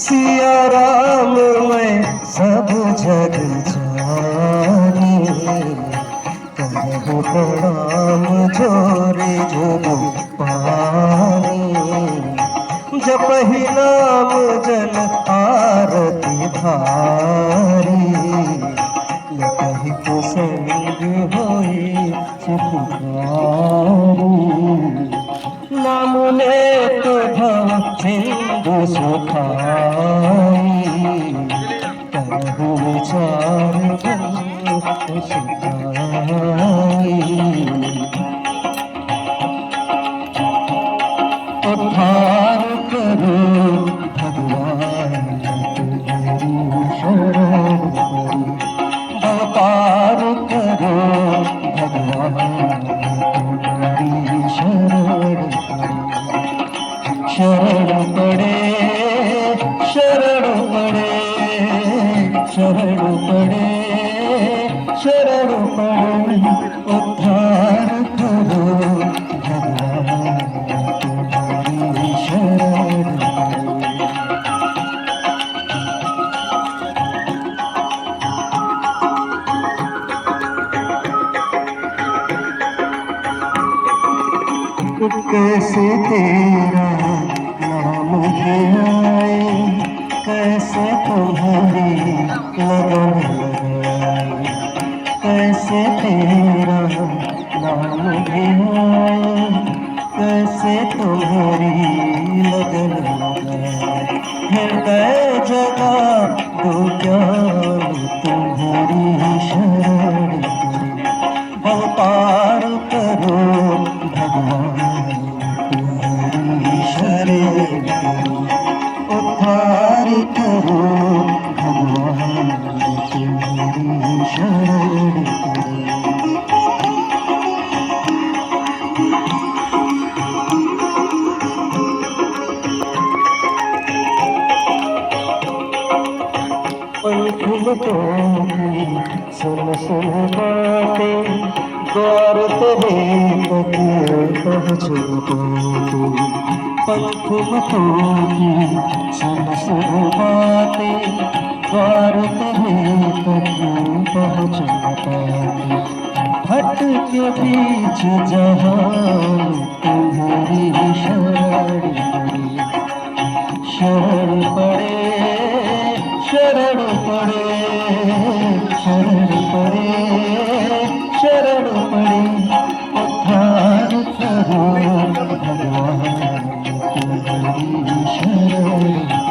सिया राम मैं सब जग जानी, करहु प्रणाम जोरे जोग पानी। जपहि नाम जन आरती धारी, लटहि कुसंग होई सुखकारी। नाम लेत भव सिंधु सुखाई, करहु विचार बंधु सुखाई। उद्धार करो भगवान तुम्हारी शरण करो, अवतार करो भगवान तुम्हारी शरण करो। शरण पड़े शरण पड़े शरण पड़े शरण पड़े, उद्धार करो भगवान तुम्हारी शरण करो। कैसे तेरा नाम गिनाए, कैसे तुम्हारी लगन लगाए। कैसे तेरा नाम गिनाए, कैसे तुम्हारी लगन लगाए। हृदय जगा दो ज्ञान तुम्हारी शरण करे, अवतार करो भगवान तुम्हारी शरण करो। उद्धार करो भगवान तुम्हारी शरण करो। पंखुलतों की सुन सुन बातें, द्वार तेरे तक पहुँच पाते। पंखुलतों की सुन सुन बातें, द्वार तेरे तक पहुँच पाते। भट के बीच जहान तुम्हारी शरण पड़ी, शरण पड़े शरण पड़े शरण पड़े शरण पड़े। उद्धार करो भगवान तुम्हारी शरण।